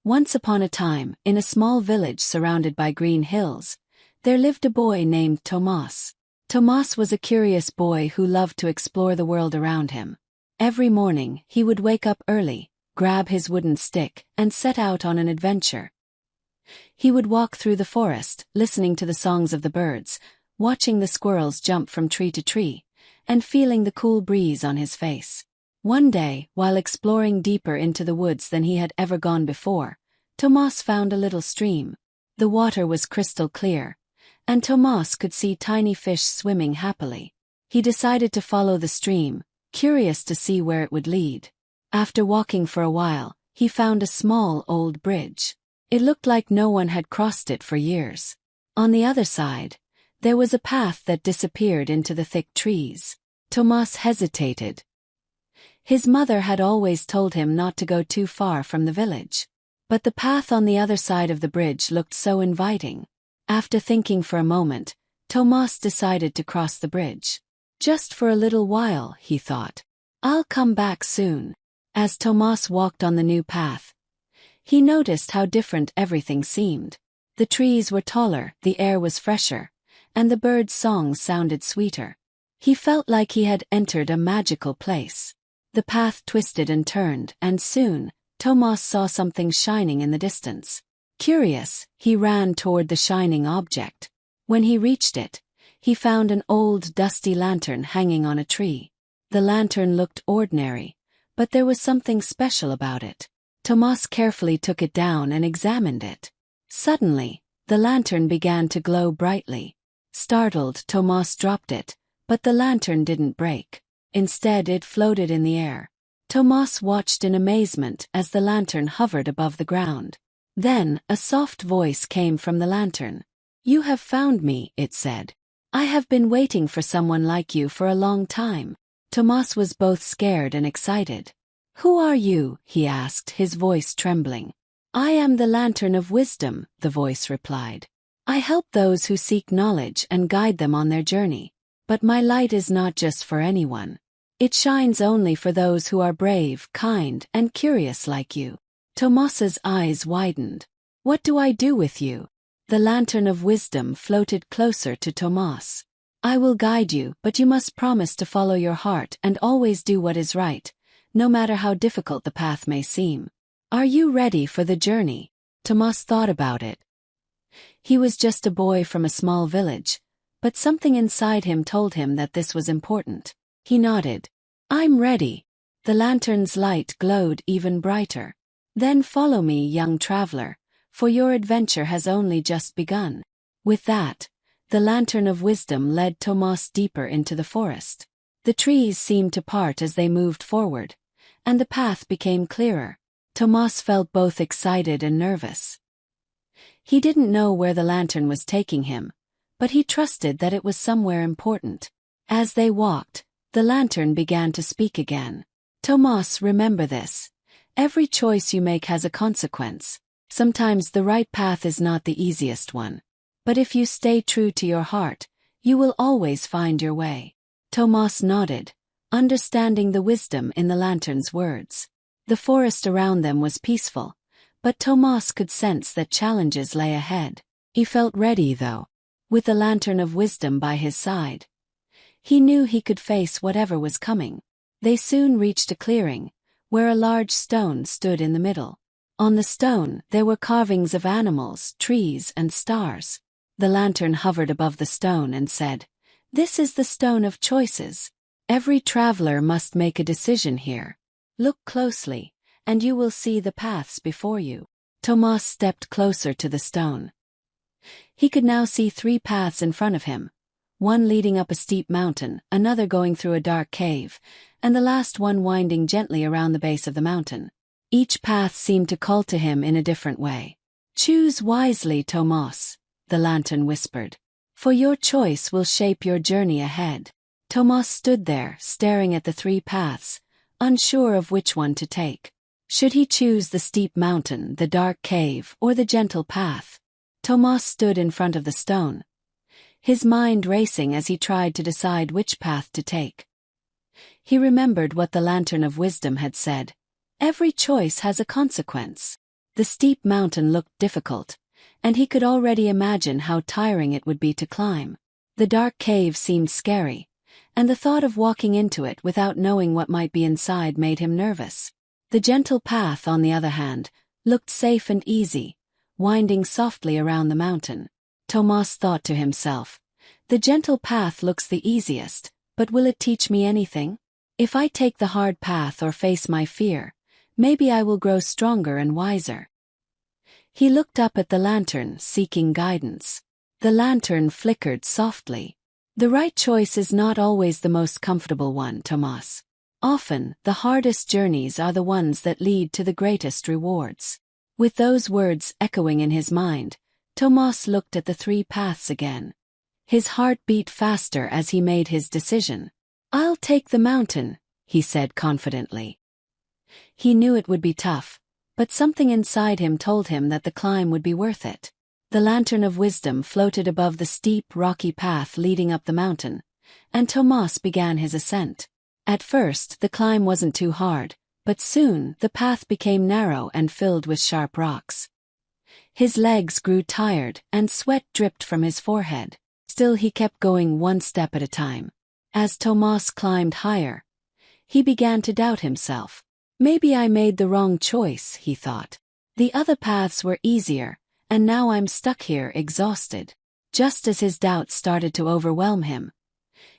Once upon a time, in a small village surrounded by green hills, there lived a boy named Tomas. Tomas was a curious boy who loved to explore the world around him. Every morning, he would wake up early, grab his wooden stick, and set out on an adventure. He would walk through the forest, listening to the songs of the birds, watching the squirrels jump from tree to tree, and feeling the cool breeze on his face. One day, while exploring deeper into the woods than he had ever gone before, Tomas found a little stream. The water was crystal clear, and Tomas could see tiny fish swimming happily. He decided to follow the stream, curious to see where it would lead. After walking for a while, he found a small old bridge. It looked like no one had crossed it for years. On the other side, there was a path that disappeared into the thick trees. Tomas hesitated. His mother had always told him not to go too far from the village. But the path on the other side of the bridge looked so inviting. After thinking for a moment, Tomas decided to cross the bridge. Just for a little while, he thought. I'll come back soon. As Tomas walked on the new path, he noticed how different everything seemed. The trees were taller, the air was fresher, and the birds' songs sounded sweeter. He felt like he had entered a magical place. The path twisted and turned, and soon, Tomas saw something shining in the distance. Curious, he ran toward the shining object. When he reached it, he found an old dusty lantern hanging on a tree. The lantern looked ordinary, but there was something special about it. Tomas carefully took it down and examined it. Suddenly, the lantern began to glow brightly. Startled, Tomas dropped it, but the lantern didn't break. Instead, it floated in the air. Tomas watched in amazement as the lantern hovered above the ground. Then, a soft voice came from the lantern. "You have found me," it said. "I have been waiting for someone like you for a long time." Tomas was both scared and excited. "Who are you?" he asked, his voice trembling. "I am the Lantern of Wisdom," the voice replied. "I help those who seek knowledge and guide them on their journey. But my light is not just for anyone. It shines only for those who are brave, kind, and curious like you." Tomas's eyes widened. "What do I do with you?" The Lantern of Wisdom floated closer to Tomas. "I will guide you, but you must promise to follow your heart and always do what is right, no matter how difficult the path may seem. Are you ready for the journey?" Tomas thought about it. He was just a boy from a small village, but something inside him told him that this was important. He nodded. "I'm ready." The lantern's light glowed even brighter. "Then follow me, young traveler, for your adventure has only just begun." With that, the Lantern of Wisdom led Tomas deeper into the forest. The trees seemed to part as they moved forward, and the path became clearer. Tomas felt both excited and nervous. He didn't know where the lantern was taking him, but he trusted that it was somewhere important. As they walked, the lantern began to speak again. "Tomas, remember this. Every choice you make has a consequence. Sometimes the right path is not the easiest one. But if you stay true to your heart, you will always find your way." Tomas nodded, understanding the wisdom in the lantern's words. The forest around them was peaceful, but Tomas could sense that challenges lay ahead. He felt ready, though. With the Lantern of Wisdom by his side, he knew he could face whatever was coming. They soon reached a clearing, where a large stone stood in the middle. On the stone, there were carvings of animals, trees, and stars. The lantern hovered above the stone and said, "This is the stone of choices. Every traveler must make a decision here. Look closely, and you will see the paths before you." Tomas stepped closer to the stone. He could now see 3 paths in front of him, one leading up a steep mountain, another going through a dark cave, and the last one winding gently around the base of the mountain. Each path seemed to call to him in a different way. "Choose wisely, Tomas," the lantern whispered, "for your choice will shape your journey ahead." Tomas stood there, staring at the 3 paths, unsure of which one to take. Should he choose the steep mountain, the dark cave, or the gentle path? Tomas stood in front of the stone, his mind racing as he tried to decide which path to take. He remembered what the Lantern of Wisdom had said. Every choice has a consequence. The steep mountain looked difficult, and he could already imagine how tiring it would be to climb. The dark cave seemed scary, and the thought of walking into it without knowing what might be inside made him nervous. The gentle path, on the other hand, looked safe and easy, winding softly around the mountain. Tomas thought to himself, "The gentle path looks the easiest, but will it teach me anything? If I take the hard path or face my fear, maybe I will grow stronger and wiser." He looked up at the lantern, seeking guidance. The lantern flickered softly. The right choice is not always the most comfortable one, Tomas. Often, the hardest journeys are the ones that lead to the greatest rewards. With those words echoing in his mind, Tomas looked at the 3 paths again. His heart beat faster as he made his decision. "I'll take the mountain," he said confidently. He knew it would be tough, but something inside him told him that the climb would be worth it. The lantern of wisdom floated above the steep, rocky path leading up the mountain, and Tomas began his ascent. At first, the climb wasn't too hard, but soon the path became narrow and filled with sharp rocks. His legs grew tired, and sweat dripped from his forehead. Still he kept going one step at a time. As Tomas climbed higher, he began to doubt himself. "Maybe I made the wrong choice," he thought. "The other paths were easier, and now I'm stuck here exhausted." Just as his doubts started to overwhelm him,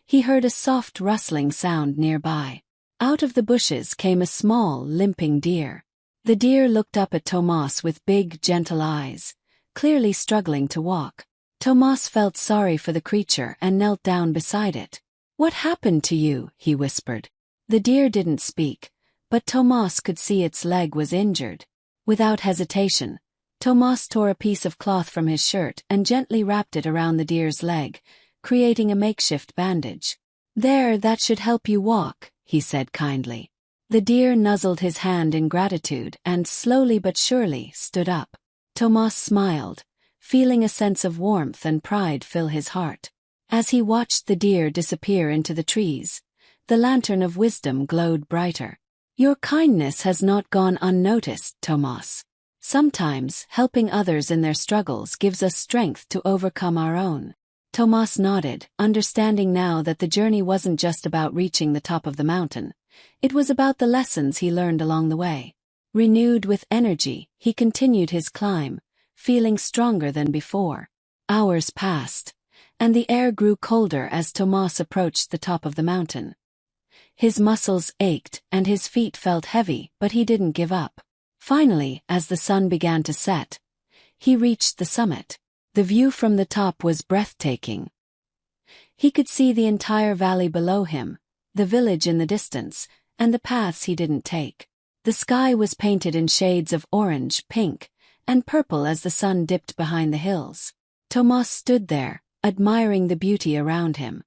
he heard a soft rustling sound nearby. Out of the bushes came a small, limping deer. The deer looked up at Tomas with big, gentle eyes, clearly struggling to walk. Tomas felt sorry for the creature and knelt down beside it. "What happened to you?" he whispered. The deer didn't speak, but Tomas could see its leg was injured. Without hesitation, Tomas tore a piece of cloth from his shirt and gently wrapped it around the deer's leg, creating a makeshift bandage. "There, that should help you walk," he said kindly. The deer nuzzled his hand in gratitude and slowly but surely stood up. Tomas smiled, feeling a sense of warmth and pride fill his heart. As he watched the deer disappear into the trees, the lantern of wisdom glowed brighter. "Your kindness has not gone unnoticed, Tomas. Sometimes, helping others in their struggles gives us strength to overcome our own." Tomas nodded, understanding now that the journey wasn't just about reaching the top of the mountain. It was about the lessons he learned along the way. Renewed with energy, he continued his climb, feeling stronger than before. Hours passed, and the air grew colder as Tomas approached the top of the mountain. His muscles ached and his feet felt heavy, but he didn't give up. Finally, as the sun began to set, he reached the summit. The view from the top was breathtaking. He could see the entire valley below him, the village in the distance, and the paths he didn't take. The sky was painted in shades of orange, pink, and purple as the sun dipped behind the hills. Tomas stood there, admiring the beauty around him.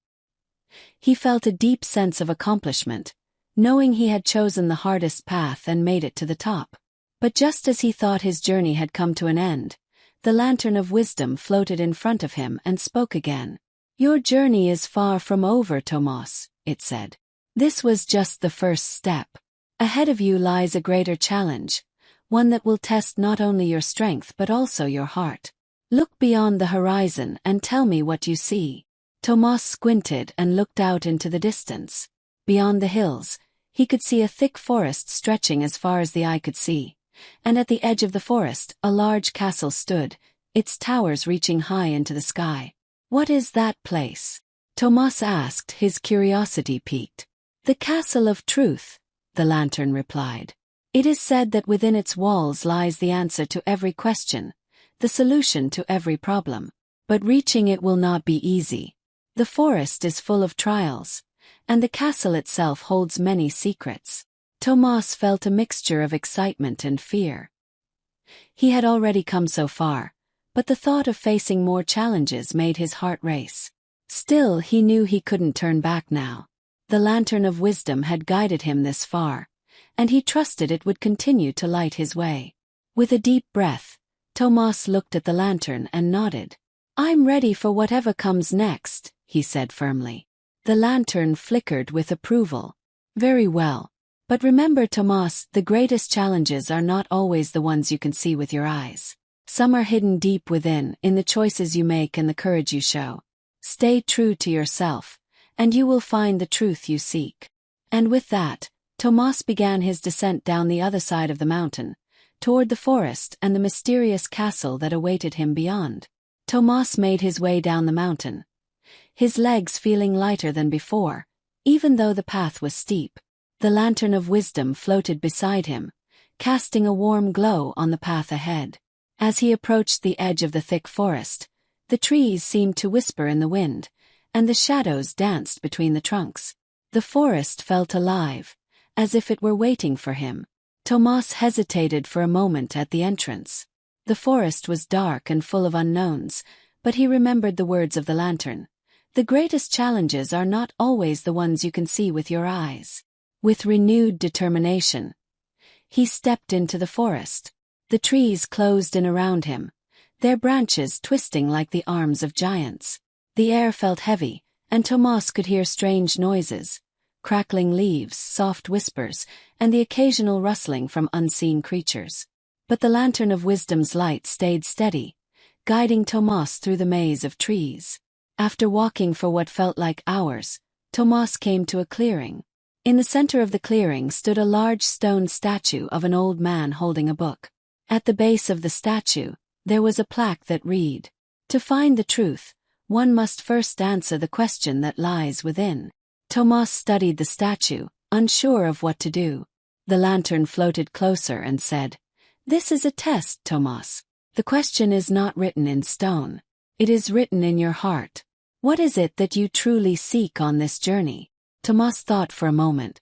He felt a deep sense of accomplishment, knowing he had chosen the hardest path and made it to the top. But just as he thought his journey had come to an end, the lantern of wisdom floated in front of him and spoke again. "Your journey is far from over, Tomas," it said. "This was just the first step. Ahead of you lies a greater challenge, one that will test not only your strength but also your heart. Look beyond the horizon and tell me what you see." Tomas squinted and looked out into the distance. Beyond the hills, he could see a thick forest stretching as far as the eye could see, and at the edge of the forest, a large castle stood, its towers reaching high into the sky. "What is that place?" Tomas asked, his curiosity piqued. "The Castle of Truth," the lantern replied. "It is said that within its walls lies the answer to every question, the solution to every problem. But reaching it will not be easy. The forest is full of trials, and the castle itself holds many secrets." Tomas felt a mixture of excitement and fear. He had already come so far, but the thought of facing more challenges made his heart race. Still, he knew he couldn't turn back now. The lantern of wisdom had guided him this far, and he trusted it would continue to light his way. With a deep breath, Tomas looked at the lantern and nodded. "I'm ready for whatever comes next," he said firmly. The lantern flickered with approval. "Very well. But remember, Tomas, the greatest challenges are not always the ones you can see with your eyes. Some are hidden deep within, in the choices you make and the courage you show. Stay true to yourself, and you will find the truth you seek. And with that, Tomas began his descent down the other side of the mountain, toward the forest and the mysterious castle that awaited him beyond. Tomas made his way down the mountain, his legs feeling lighter than before, even though the path was steep. The lantern of wisdom floated beside him, casting a warm glow on the path ahead. As he approached the edge of the thick forest, the trees seemed to whisper in the wind, and the shadows danced between the trunks. The forest felt alive, as if it were waiting for him. Tomas hesitated for a moment at the entrance. The forest was dark and full of unknowns, but he remembered the words of the lantern. The greatest challenges are not always the ones you can see with your eyes. With renewed determination, he stepped into the forest. The trees closed in around him, their branches twisting like the arms of giants. The air felt heavy, and Tomas could hear strange noises, crackling leaves, soft whispers, and the occasional rustling from unseen creatures. But the lantern of wisdom's light stayed steady, guiding Tomas through the maze of trees. After walking for what felt like hours, Tomas came to a clearing. In the center of the clearing stood a large stone statue of an old man holding a book. At the base of the statue, there was a plaque that read, "To find the truth, one must first answer the question that lies within." Tomas studied the statue, unsure of what to do. The lantern floated closer and said, "This is a test, Tomas. The question is not written in stone. It is written in your heart. What is it that you truly seek on this journey?" Tomas thought for a moment.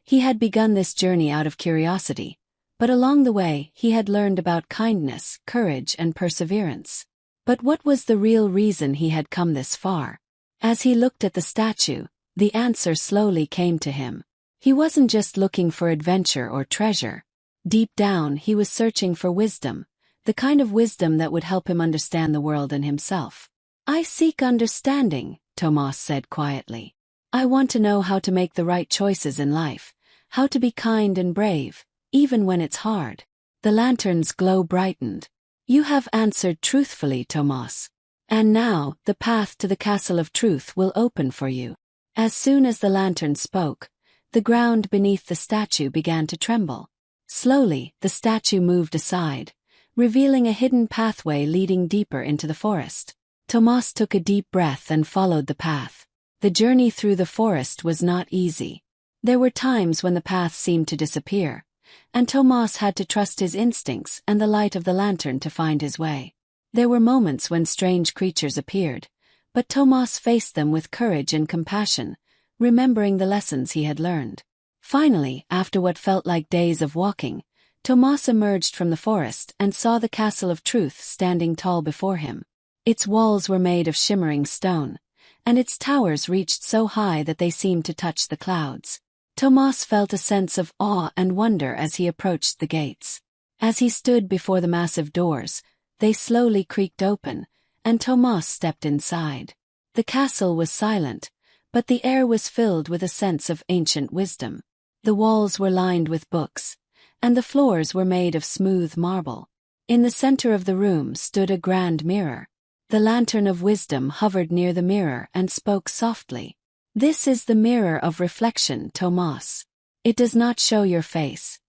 He had begun this journey out of curiosity, but along the way he had learned about kindness, courage, and perseverance. But what was the real reason he had come this far? As he looked at the statue, the answer slowly came to him. He wasn't just looking for adventure or treasure. Deep down he was searching for wisdom, the kind of wisdom that would help him understand the world and himself. "I seek understanding," Tomas said quietly. "I want to know how to make the right choices in life, how to be kind and brave, even when it's hard." The lantern's glow brightened. "You have answered truthfully, Tomas. And now, the path to the castle of truth will open for you." As soon as the lantern spoke, the ground beneath the statue began to tremble. Slowly, the statue moved aside, revealing a hidden pathway leading deeper into the forest. Tomas took a deep breath and followed the path. The journey through the forest was not easy. There were times when the path seemed to disappear, and Tomas had to trust his instincts and the light of the lantern to find his way. There were moments when strange creatures appeared, but Tomas faced them with courage and compassion, remembering the lessons he had learned. Finally, after what felt like days of walking, Tomas emerged from the forest and saw the castle of truth standing tall before him. Its walls were made of shimmering stone, and its towers reached so high that they seemed to touch the clouds. Tomas felt a sense of awe and wonder as he approached the gates. As he stood before the massive doors, they slowly creaked open, and Tomas stepped inside. The castle was silent, but the air was filled with a sense of ancient wisdom. The walls were lined with books, and the floors were made of smooth marble. In the center of the room stood a grand mirror. The lantern of wisdom hovered near the mirror and spoke softly. "This is the mirror of reflection, Tomas. It does not show your face.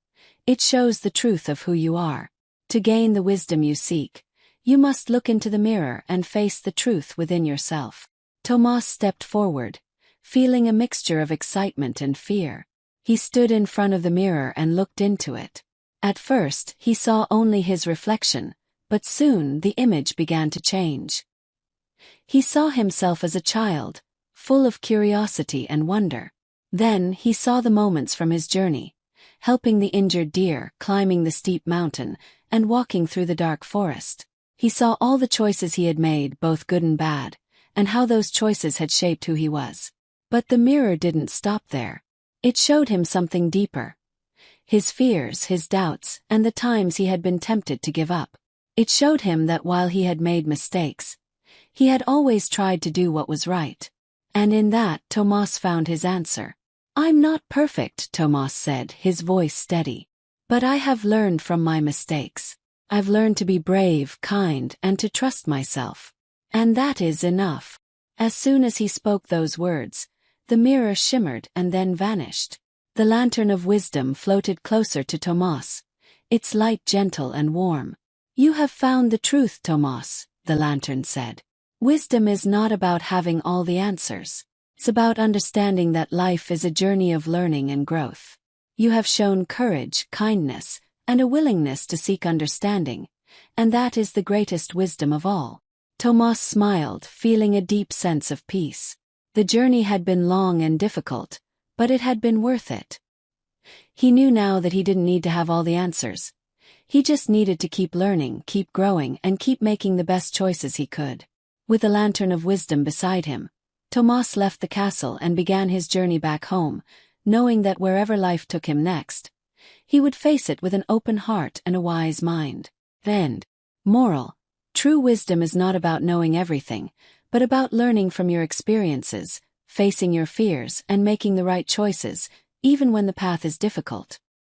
It shows the truth of who you are. To gain the wisdom you seek, you must look into the mirror and face the truth within yourself." Tomas stepped forward, feeling a mixture of excitement and fear. He stood in front of the mirror and looked into it. At first, he saw only his reflection, but soon the image began to change. He saw himself as a child, full of curiosity and wonder. Then he saw the moments from his journey, helping the injured deer, climbing the steep mountain, and walking through the dark forest. He saw all the choices he had made, both good and bad, and how those choices had shaped who he was. But the mirror didn't stop there. It showed him something deeper. His fears, his doubts, and the times he had been tempted to give up. It showed him that while he had made mistakes, he had always tried to do what was right. And in that, Tomas found his answer. I'm not perfect, Tomas said, his voice steady. But I have learned from my mistakes. I've learned to be brave, kind, and to trust myself. And that is enough. As soon as he spoke those words, the mirror shimmered and then vanished. The lantern of wisdom floated closer to Tomas, its light gentle and warm. You have found the truth, Tomas, the lantern said. Wisdom is not about having all the answers. It's about understanding that life is a journey of learning and growth. You have shown courage, kindness, and a willingness to seek understanding, and that is the greatest wisdom of all. Tomas smiled, feeling a deep sense of peace. The journey had been long and difficult, but it had been worth it. He knew now that he didn't need to have all the answers. He just needed to keep learning, keep growing, and keep making the best choices he could. With the lantern of wisdom beside him, Tomas left the castle and began his journey back home, knowing that wherever life took him next, he would face it with an open heart and a wise mind. End. Moral: true wisdom is not about knowing everything, but about learning from your experiences, facing your fears, and making the right choices, even when the path is difficult.